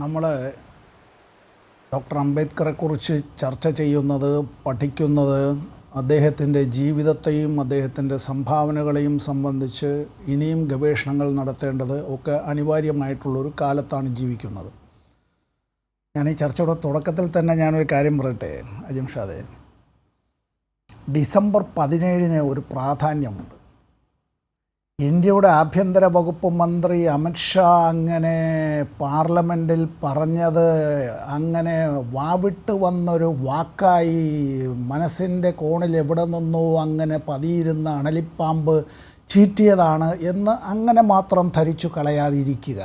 നമ്മൾ ഡോക്ടർ അംബേദ്കറെക്കുറിച്ച് ചർച്ച ചെയ്യുന്നത്, പഠിക്കുന്നത് അദ്ദേഹത്തിൻ്റെ ജീവിതത്തെയും അദ്ദേഹത്തിൻ്റെ സംഭാവനകളെയും സംബന്ധിച്ച് ഇനിയും ഗവേഷണങ്ങൾ നടത്തേണ്ടത് ഒക്കെ അനിവാര്യമായിട്ടുള്ളൊരു കാലത്താണ് ജീവിക്കുന്നത്. ഞാൻ ഈ ചർച്ചയുടെ തുടക്കത്തിൽ തന്നെ ഞാനൊരു കാര്യം പറയട്ടെ അജിംഷാദെ, ഡിസംബർ 17 ഒരു പ്രാധാന്യമുണ്ട്. ഇന്ത്യയുടെ ആഭ്യന്തര വകുപ്പ് മന്ത്രി അമിത്ഷാ അങ്ങനെ പാർലമെൻറ്റിൽ പറഞ്ഞത് അങ്ങനെ വാവിട്ട് വന്നൊരു വാക്കായി മനസ്സിൻ്റെ കോണിൽ എവിടെ നിന്നോ അങ്ങനെ പതിയിരുന്ന അണലിപ്പാമ്പ് ചീറ്റിയതാണ് എന്ന് അങ്ങനെ മാത്രം ധരിച്ചു കളയാതിരിക്കുക.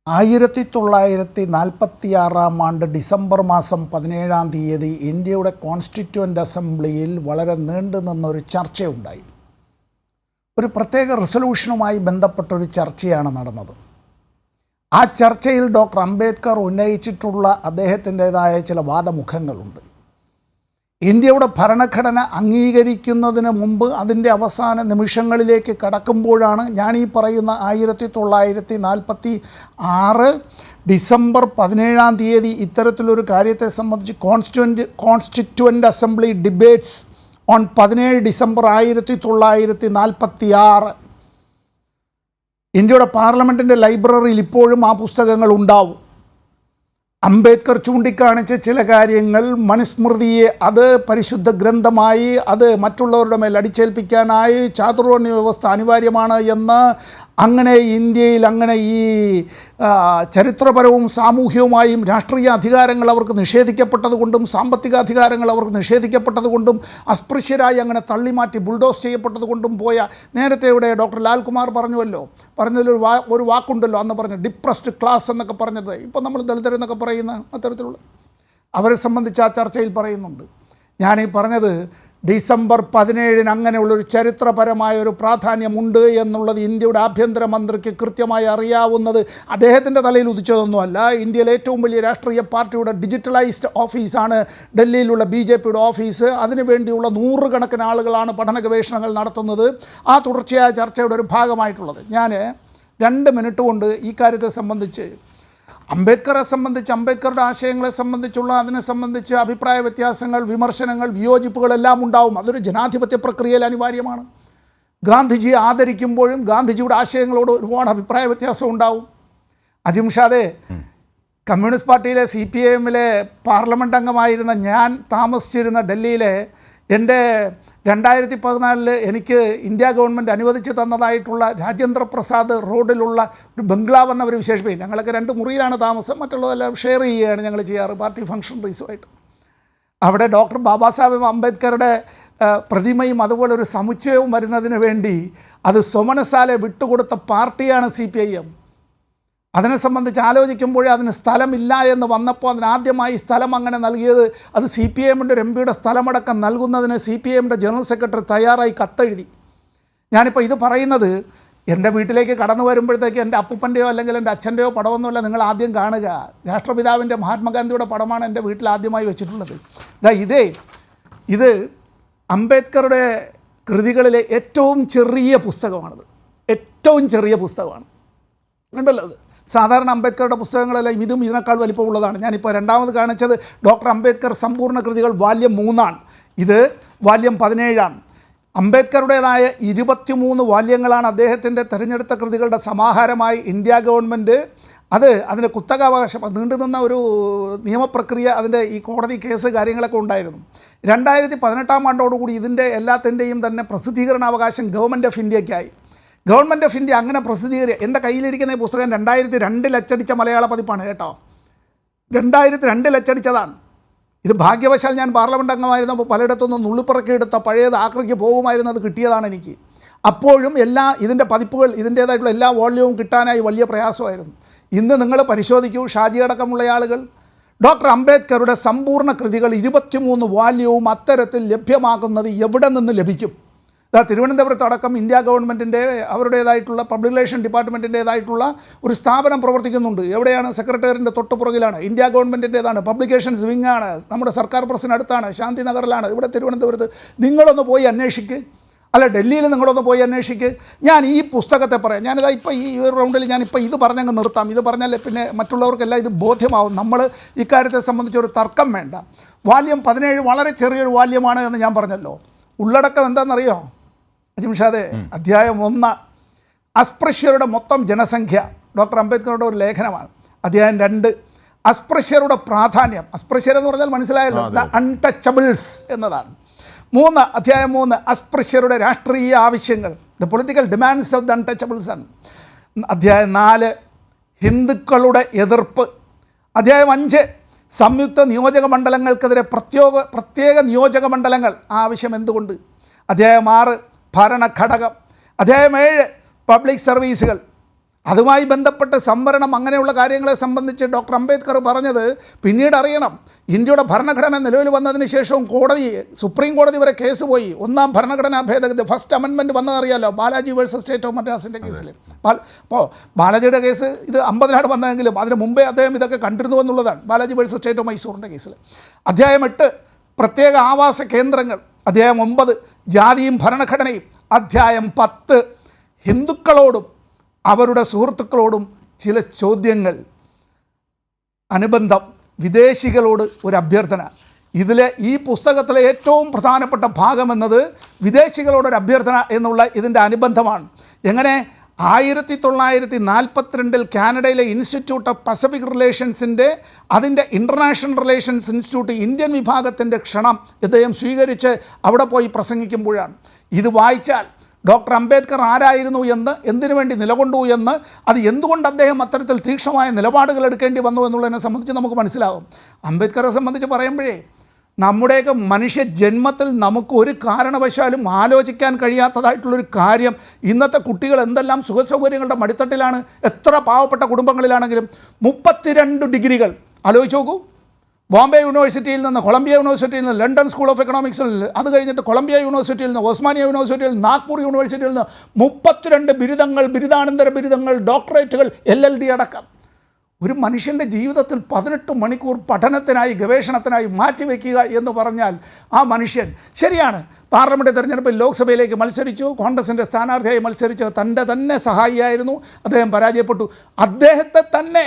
1946 ഡിസംബർ മാസം 17 ഇന്ത്യയുടെ കോൺസ്റ്റിറ്റ്യൂവൻ്റ് അസംബ്ലിയിൽ വളരെ നീണ്ടു നിന്നൊരു ചർച്ചയുണ്ടായി. ഒരു പ്രത്യേക റെസൊല്യൂഷനുമായി ബന്ധപ്പെട്ടൊരു ചർച്ചയാണ് നടന്നത്. ആ ചർച്ചയിൽ ഡോക്ടർ അംബേദ്കർ ഉന്നയിച്ചിട്ടുള്ള അദ്ദേഹത്തിൻ്റേതായ ചില വാദമുഖങ്ങളുണ്ട്. ഇന്ത്യയുടെ ഭരണഘടന അംഗീകരിക്കുന്നതിന് മുമ്പ് അതിൻ്റെ അവസാന നിമിഷങ്ങളിലേക്ക് കടക്കുമ്പോഴാണ് ഞാൻ ഈ പറയുന്ന 1946 ഡിസംബർ 17 ഇത്തരത്തിലൊരു കാര്യത്തെ സംബന്ധിച്ച് constituent assembly debates on 17 December 1946 ഇന്ത്യയുടെ പാർലമെൻറ്റിൻ്റെ ലൈബ്രറിയിൽ ഇപ്പോഴും ആ പുസ്തകങ്ങൾ ഉണ്ടാവും. അംബേദ്കർ ചൂണ്ടിക്കാണിച്ച ചില കാര്യങ്ങൾ, മനുസ്മൃതിയെ അത് പരിശുദ്ധ ഗ്രന്ഥമായി അത് മറ്റുള്ളവരുടെ മേൽ അടിച്ചേൽപ്പിക്കാനായി ചാതുർവർണ്ണ വ്യവസ്ഥ അനിവാര്യമാണ് എന്ന്, അങ്ങനെ ഇന്ത്യയിൽ അങ്ങനെ ഈ ചരിത്രപരവും സാമൂഹികവുമായും രാഷ്ട്രീയ അധികാരങ്ങൾ അവർക്ക് നിഷേധിക്കപ്പെട്ടതുകൊണ്ടും സാമ്പത്തിക അധികാരങ്ങൾ അവർക്ക് നിഷേധിക്കപ്പെട്ടതുകൊണ്ടും അസ്പൃശ്യരായി അങ്ങനെ തള്ളിമാറ്റി ബുൾഡോസ് ചെയ്യപ്പെട്ടതുകൊണ്ടും പോയ, നേരത്തെ ഇവിടെ ഡോക്ടർ ലാൽകുമാർ പറഞ്ഞുവല്ലോ, പറഞ്ഞതിലൊരു വാക്കുണ്ടല്ലോ അന്ന് പറഞ്ഞ ഡിപ്രസ്ഡ് ക്ലാസ് എന്നൊക്കെ പറഞ്ഞത്, ഇപ്പോൾ നമ്മൾ ദളിതരെന്നൊക്കെ പറയുന്ന അത്തരത്തിലുള്ള അവരെ സംബന്ധിച്ച് ആ ചർച്ചയിൽ പറയുന്നുണ്ട്. ഞാനീ പറഞ്ഞത് ഡിസംബർ 17 അങ്ങനെയുള്ളൊരു ചരിത്രപരമായ ഒരു പ്രാധാന്യമുണ്ട് എന്നുള്ളത് ഇന്ത്യയുടെ ആഭ്യന്തരമന്ത്രിക്ക് കൃത്യമായി അറിയാവുന്നത് അദ്ദേഹത്തിൻ്റെ തലയിൽ ഉദിച്ചതൊന്നുമല്ല. ഇന്ത്യയിലെ ഏറ്റവും വലിയ രാഷ്ട്രീയ പാർട്ടിയുടെ ഡിജിറ്റലൈസ്ഡ് ഓഫീസാണ് ഡൽഹിയിലുള്ള BJPയുടെ ഓഫീസ്. അതിനുവേണ്ടിയുള്ള 100 കണക്കിന് ആളുകളാണ് പഠന ഗവേഷണങ്ങൾ നടത്തുന്നത്. ആ തുടർച്ചയായ ചർച്ചയുടെ ഒരു ഭാഗമായിട്ടുള്ളത്. ഞാൻ 2 മിനിറ്റ് കൊണ്ട് ഈ കാര്യത്തെ സംബന്ധിച്ച്, അംബേദ്കറെ സംബന്ധിച്ച്, അംബേദ്കറുടെ ആശയങ്ങളെ സംബന്ധിച്ചുള്ള അതിനെ സംബന്ധിച്ച് അഭിപ്രായ വ്യത്യാസങ്ങൾ, വിമർശനങ്ങൾ, വിയോജിപ്പുകളെല്ലാം ഉണ്ടാവും. അതൊരു ജനാധിപത്യ പ്രക്രിയയിൽ അനിവാര്യമാണ്. ഗാന്ധിജിയെ ആദരിക്കുമ്പോഴും ഗാന്ധിജിയുടെ ആശയങ്ങളോട് ഒരുപാട് അഭിപ്രായ വ്യത്യാസം ഉണ്ടാവും. അജിംഷാദെ, കമ്മ്യൂണിസ്റ്റ് പാർട്ടിയിലെ CPIMലെ പാർലമെൻറ്റ് അംഗമായിരുന്ന ഞാൻ താമസിച്ചിരുന്ന ഡൽഹിയിലെ എൻ്റെ 2014 എനിക്ക് ഇന്ത്യ ഗവൺമെൻറ് അനുവദിച്ച് തന്നതായിട്ടുള്ള രാജേന്ദ്ര പ്രസാദ് റോഡിലുള്ള ഒരു ബംഗ്ലാവ് എന്നവർ വിശേഷിപ്പിക്കും. ഞങ്ങളൊക്കെ 2 മുറിയിലാണ് താമസം, മറ്റുള്ളതെല്ലാം ഷെയർ ചെയ്യുകയാണ് ഞങ്ങൾ ചെയ്യാറ് പാർട്ടി ഫംഗ്ഷണറീസുമായിട്ട്. അവിടെ ഡോക്ടർ ബാബാ സാഹേബ് അംബേദ്കറുടെ പ്രതിമയും അതുപോലെ ഒരു സമുച്ചയവും വരുന്നതിന് വേണ്ടി അത് സ്വമനസാലെ വിട്ടുകൊടുത്ത പാർട്ടിയാണ് CPIM. അതിനെ സംബന്ധിച്ച് ആലോചിക്കുമ്പോഴേ അതിന് സ്ഥലമില്ല എന്ന് വന്നപ്പോൾ അതിനാദ്യമായി സ്ഥലം അങ്ങനെ നൽകിയത് അത് CPIMൻ്റെ ഒരു MPയുടെ സ്ഥലമടക്കം നൽകുന്നതിന് CPIMൻ്റെ ജനറൽ സെക്രട്ടറി തയ്യാറായി കത്തെഴുതി. ഞാനിപ്പോൾ ഇത് പറയുന്നത് എൻ്റെ വീട്ടിലേക്ക് കടന്നു വരുമ്പോഴത്തേക്ക് എൻ്റെ അപ്പൂപ്പൻ്റെയോ അല്ലെങ്കിൽ എൻ്റെ അച്ഛൻ്റെയോ പടമൊന്നുമല്ല നിങ്ങൾ ആദ്യം കാണുക. രാഷ്ട്രപിതാവിൻ്റെ മഹാത്മാഗാന്ധിയുടെ പടമാണ് എൻ്റെ വീട്ടിൽ ആദ്യമായി വെച്ചിട്ടുള്ളത്. ഇത് അംബേദ്കറുടെ കൃതികളിലെ ഏറ്റവും ചെറിയ പുസ്തകമാണിത്. ഏറ്റവും ചെറിയ പുസ്തകമാണ്, കണ്ടല്ലോ. അത് സാധാരണ അംബേദ്കറുടെ പുസ്തകങ്ങളെല്ലാം ഇതും ഇതിനേക്കാൾ വലിപ്പമുള്ളതാണ്. ഞാനിപ്പോൾ രണ്ടാമത് കാണിച്ചത് ഡോക്ടർ അംബേദ്കർ സമ്പൂർണ്ണ കൃതികൾ വാല്യം 3 ഇത് വാല്യം 17. അംബേദ്കറുടേതായ 23 വാല്യങ്ങളാണ് അദ്ദേഹത്തിൻ്റെ തിരഞ്ഞെടുത്ത കൃതികളുടെ സമാഹാരമായി ഇന്ത്യ ഗവൺമെൻറ് അതിൻ്റെ കുത്തകാവകാശം നീണ്ടുനിന്ന ഒരു നിയമപ്രക്രിയ, അതിൻ്റെ ഈ കോടതി കേസ് കാര്യങ്ങളൊക്കെ ഉണ്ടായിരുന്നു. 2018 ഇതിൻ്റെ എല്ലാത്തിൻ്റെയും തന്നെ പ്രസിദ്ധീകരണാവകാശം ഗവൺമെൻറ് ഓഫ് ഇന്ത്യയ്ക്കായി. ഗവൺമെൻറ് ഓഫ് ഇന്ത്യ അങ്ങനെ എൻ്റെ കയ്യിലിരിക്കുന്ന ഈ പുസ്തകം 2002 അച്ചടിച്ച മലയാള പതിപ്പാണ് കേട്ടോ. 2002 അച്ചടിച്ചതാണ്. ഇത് ഭാഗ്യവശാൽ ഞാൻ പാർലമെൻറ്റ് അംഗമായിരുന്നപ്പോൾ പലയിടത്തുനിന്നും നുള്ളിപ്പറക്കിയെടുത്ത പഴയത് ആക്രിക്ക് പോകുമായിരുന്നത് കിട്ടിയതാണ് എനിക്ക്. അപ്പോഴും ഇതിൻ്റെ പതിപ്പുകൾ, ഇതിൻ്റേതായിട്ടുള്ള എല്ലാ വോള്യവും കിട്ടാനായി വലിയ പ്രയാസമായിരുന്നു. ഇന്ന് നിങ്ങൾ പരിശോധിക്കൂ, ഷാജി അടക്കമുള്ള ആളുകൾ ഡോക്ടർ അംബേദ്കറുടെ സമ്പൂർണ്ണ കൃതികൾ 23 വാല്യവും അത്തരത്തിൽ ലഭ്യമാകുന്നത് എവിടെ നിന്ന് ലഭിക്കും? തിരുവനന്തപുരത്തടക്കം ഇന്ത്യ ഗവൺമെൻറ്റിൻ്റെ അവരുടേതായിട്ടുള്ള പബ്ലിക് റിലേഷൻ ഡിപ്പാർട്ട്മെൻറ്റിൻ്റേതായിട്ടുള്ള ഒരു സ്ഥാപനം പ്രവർത്തിക്കുന്നുണ്ട്. എവിടെയാണ്? സെക്രട്ടേറിയറ്റിൻ്റെ തൊട്ടുപുറകിലാണ്. ഇന്ത്യ ഗവൺമെൻറ്റിൻ്റേതാണ്. പബ്ലിക്കേഷൻസ് വിങ്ങാണ്. നമ്മുടെ സർക്കാർ പ്രസിനടുത്താണ്, ശാന്തി നഗറിലാണ്, ഇവിടെ തിരുവനന്തപുരത്ത്. നിങ്ങളൊന്ന് പോയി അന്വേഷിക്ക്. അല്ല, ഡൽഹിയിൽ നിങ്ങളൊന്ന് പോയി അന്വേഷിക്ക്. ഞാൻ ഈ പുസ്തകത്തെ പറയാം, ഞാനിതാ ഇപ്പോൾ ഈ റൗണ്ടിൽ ഞാനിപ്പോൾ ഇത് പറഞ്ഞങ്ങ് നിർത്താം. ഇത് പറഞ്ഞാൽ പിന്നെ മറ്റുള്ളവർക്കെല്ലാം ഇത് ബോധ്യമാവും. നമ്മൾ ഇക്കാര്യത്തെ സംബന്ധിച്ചൊരു തർക്കം വേണ്ട. വാല്യം 17 വളരെ ചെറിയൊരു വാല്യമാണ് എന്ന് ഞാൻ പറഞ്ഞല്ലോ. ഉള്ളടക്കം എന്താണെന്നറിയോ അജിംഷാദെ? അധ്യായം 1 അസ്പൃശ്യരുടെ മൊത്തം ജനസംഖ്യ, ഡോക്ടർ അംബേദ്കറുടെ ഒരു ലേഖനമാണ്. അധ്യായം 2 അസ്പൃശ്യരുടെ പ്രാധാന്യം. അസ്പൃശ്യരെന്ന് പറഞ്ഞാൽ മനസ്സിലായല്ലോ, ദ അൺടച്ചബിൾസ് എന്നതാണ്. 3 അധ്യായം 3 അസ്പൃശ്യരുടെ രാഷ്ട്രീയ ആവശ്യങ്ങൾ, the political demands of the Untouchables ആണ്. അധ്യായം 4 ഹിന്ദുക്കളുടെ എതിർപ്പ്. അധ്യായം 5 സംയുക്ത നിയോജക മണ്ഡലങ്ങൾക്കെതിരെ പ്രത്യേക നിയോജക മണ്ഡലങ്ങൾ ആവശ്യം എന്തുകൊണ്ട്. അധ്യായം 6 ഭരണഘടകം. അധ്യായം 7 പബ്ലിക് സർവീസുകൾ. അതുമായി ബന്ധപ്പെട്ട് സംവരണം അങ്ങനെയുള്ള കാര്യങ്ങളെ സംബന്ധിച്ച് ഡോക്ടർ അംബേദ്കർ പറഞ്ഞത് പിന്നീട് അറിയണം. ഇന്ത്യയുടെ ഭരണഘടന നിലവിൽ വന്നതിന് ശേഷവും സുപ്രീം കോടതി വരെ കേസ് പോയി. 1ാം ഭരണഘടനാ ഭേദഗതി, ഫസ്റ്റ് അമെൻമെൻറ്റ് വന്നതറിയാലോ, ബാലാജി വേഴ്സസ് സ്റ്റേറ്റ് ഓഫ് മദ്രാസിൻ്റെ കേസിൽ. അപ്പോൾ ബാലാജിയുടെ കേസ് ഇത് 50-ലാണ് വന്നതെങ്കിലും അതിന് മുമ്പേ അദ്ദേഹം ഇതൊക്കെ കണ്ടിരുന്നു എന്നുള്ളതാണ്, ബാലാജി വേഴ്സസ് സ്റ്റേറ്റ് ഓഫ് മൈസൂറിൻ്റെ കേസിൽ. അധ്യായം 8 പ്രത്യേക ആവാസ കേന്ദ്രങ്ങൾ. അധ്യായം 9 ജാതിയും ഭരണഘടനയും. അധ്യായം 10 ഹിന്ദുക്കളോടും അവരുടെ സുഹൃത്തുക്കളോടും ചില ചോദ്യങ്ങൾ. അനുബന്ധം വിദേശികളോട് ഒരു അഭ്യർത്ഥന. ഈ പുസ്തകത്തിലെ ഏറ്റവും പ്രധാനപ്പെട്ട ഭാഗമെന്നത് വിദേശികളോടൊരു അഭ്യർത്ഥന എന്നുള്ള ഇതിൻ്റെ അനുബന്ധമാണ്. എങ്ങനെ 1942 കാനഡയിലെ ഇൻസ്റ്റിറ്റ്യൂട്ട് ഓഫ് പസഫിക് റിലേഷൻസിൻ്റെ അതിൻ്റെ ഇൻ്റർനാഷണൽ റിലേഷൻസ് ഇൻസ്റ്റിറ്റ്യൂട്ട് ഇന്ത്യൻ വിഭാഗത്തിൻ്റെ ക്ഷണം അദ്ദേഹം സ്വീകരിച്ച് അവിടെ പോയി പ്രസംഗിക്കുമ്പോഴാണ്. ഇത് വായിച്ചാൽ ഡോക്ടർ അംബേദ്കർ ആരായിരുന്നു എന്ന്, എന്തിനു വേണ്ടി നിലകൊണ്ടു എന്ന്, അത് എന്തുകൊണ്ട് അദ്ദേഹം അത്തരത്തിൽ തീക്ഷ്ണമായ നിലപാടുകൾ എടുക്കേണ്ടി വന്നു എന്നുള്ളതിനെ സംബന്ധിച്ച് നമുക്ക് മനസ്സിലാവും. അംബേദ്കറെ സംബന്ധിച്ച് പറയുമ്പോഴേ നമ്മുടെയൊക്കെ മനുഷ്യ ജന്മത്തിൽ നമുക്ക് ഒരു കാരണവശാലും ആലോചിക്കാൻ കഴിയാത്തതായിട്ടുള്ളൊരു കാര്യം, ഇന്നത്തെ കുട്ടികൾ എന്തെല്ലാം സുഖസൗകര്യങ്ങളുടെ മടിത്തട്ടിലാണ്. എത്ര പാവപ്പെട്ട കുടുംബങ്ങളിലാണെങ്കിലും 32 ഡിഗ്രികൾ ആലോചിച്ച് നോക്കൂ. ബോംബെ യൂണിവേഴ്സിറ്റിയിൽ നിന്ന്, കൊളംബിയ യൂണിവേഴ്സിറ്റിയിൽ നിന്ന്, ലണ്ടൻ സ്കൂൾ ഓഫ് എക്കണോമിക്സിൽ നിന്ന്, അത് കഴിഞ്ഞിട്ട് കൊളംബിയ യൂണിവേഴ്സിറ്റിയിൽ നിന്ന്, ഒസ്മാനിയ യൂണിവേഴ്സിറ്റിയിൽ നിന്ന്, നാഗ്പൂർ യൂണിവേഴ്സിറ്റിയിൽ നിന്ന് 32 ബിരുദങ്ങൾ, ബിരുദാനന്തര ബിരുദങ്ങൾ, ഡോക്ടറേറ്റുകൾ, LLD അടക്കം. ഒരു മനുഷ്യൻ്റെ ജീവിതത്തിൽ 18 മണിക്കൂർ പഠനത്തിനായി, ഗവേഷണത്തിനായി മാറ്റിവെക്കുക എന്ന് പറഞ്ഞാൽ ആ മനുഷ്യൻ ശരിയാണ്. പാർലമെൻറ്റ് തെരഞ്ഞെടുപ്പിൽ ലോക്സഭയിലേക്ക് മത്സരിച്ചു, കോൺഗ്രസിൻ്റെ സ്ഥാനാർത്ഥിയായി മത്സരിച്ച് തൻ്റെ തന്നെ സഹായിയായിരുന്നു, അദ്ദേഹം പരാജയപ്പെട്ടു. അദ്ദേഹത്തെ തന്നെ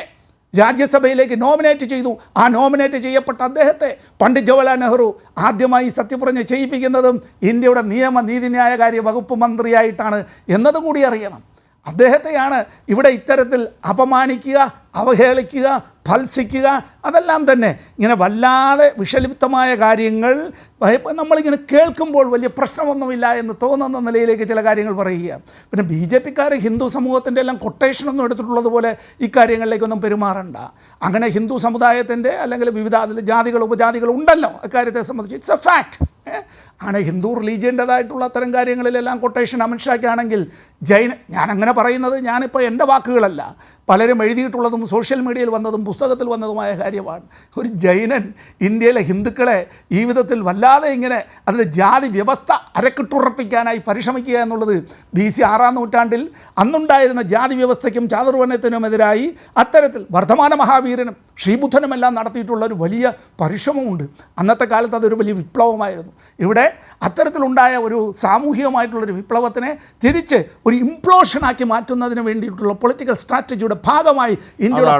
രാജ്യസഭയിലേക്ക് നോമിനേറ്റ് ചെയ്തു. ആ നോമിനേറ്റ് ചെയ്യപ്പെട്ട അദ്ദേഹത്തെ പണ്ഡിറ്റ് ജവഹർലാൽ നെഹ്റു ആദ്യമായി സത്യപ്രതിജ്ഞ ചെയ്യിപ്പിക്കുന്നതും ഇന്ത്യയുടെ നിയമ നീതിന്യായകാര്യ വകുപ്പ് മന്ത്രിയായിട്ടാണ് എന്നതുകൂടി അറിയണം. അദ്ദേഹത്തെയാണ് ഇവിടെ ഇത്തരത്തിൽ അപമാനിക്കുക, അവഹേളിക്കുക, ഭത്സിക്കുക, അതെല്ലാം തന്നെ ഇങ്ങനെ വല്ലാതെ വിഷലിപ്തമായ കാര്യങ്ങൾ നമ്മളിങ്ങനെ കേൾക്കുമ്പോൾ വലിയ പ്രശ്നമൊന്നുമില്ല എന്ന് തോന്നുന്ന നിലയിലേക്ക് ചില കാര്യങ്ങൾ പറയുക. പിന്നെ BJP-ക്കാർ ഹിന്ദു സമൂഹത്തിൻ്റെ എല്ലാം കൊട്ടേഷനൊന്നും എടുത്തിട്ടുള്ളതുപോലെ ഇക്കാര്യങ്ങളിലേക്കൊന്നും പെരുമാറണ്ട. അങ്ങനെ ഹിന്ദു സമുദായത്തിൻ്റെ അല്ലെങ്കിൽ വിവിധ അതിൽ ജാതികൾ ഉപജാതികൾ ഉണ്ടല്ലോ, അക്കാര്യത്തെ സംബന്ധിച്ച് ഇറ്റ്സ് എ ഫാക്ട്. ആണ് ഹിന്ദു റിലീജിയൻ്റേതായിട്ടുള്ള അത്തരം കാര്യങ്ങളിലെല്ലാം കൊട്ടേഷൻ അമിത്ഷായ്ക്കാണെങ്കിൽ ഞാനങ്ങനെ പറയുന്നത് ഞാനിപ്പോൾ എൻ്റെ വാക്കുകളല്ല, പലരും എഴുതിയിട്ടുള്ളതും സോഷ്യൽ മീഡിയയിൽ വന്നതും പുസ്തകത്തിൽ വന്നതുമായ കാര്യമാണ്. ഒരു ജൈനൻ ഇന്ത്യയിലെ ഹിന്ദുക്കളെ ഈ വിധത്തിൽ വല്ലാതെ ഇങ്ങനെ അതിൻ്റെ ജാതി വ്യവസ്ഥ അരക്കിട്ടുറപ്പിക്കാനായി പരിശ്രമിക്കുക എന്നുള്ളത് BC 6-ാം നൂറ്റാണ്ടിൽ അന്നുണ്ടായിരുന്ന ജാതി വ്യവസ്ഥയ്ക്കും ചാതുർവർണ്ണത്തിനുമെതിരായി അത്തരത്തിൽ വർദ്ധമാന മഹാവീരനും ശ്രീബുദ്ധനുമെല്ലാം നടത്തിയിട്ടുള്ള ഒരു വലിയ പരിശ്രമമുണ്ട്. അന്നത്തെ കാലത്ത് അതൊരു വലിയ വിപ്ലവമായിരുന്നു. ഇവിടെ അത്തരത്തിലുണ്ടായ ഒരു സാമൂഹികമായിട്ടുള്ളൊരു വിപ്ലവത്തിനെ തിരിച്ച് ഒരു ഇംപ്ലോഷനാക്കി മാറ്റുന്നതിന് വേണ്ടിയിട്ടുള്ള പൊളിറ്റിക്കൽ സ്ട്രാറ്റജിയുടെ ഭാഗമായി ഇന്ത്യയുടെ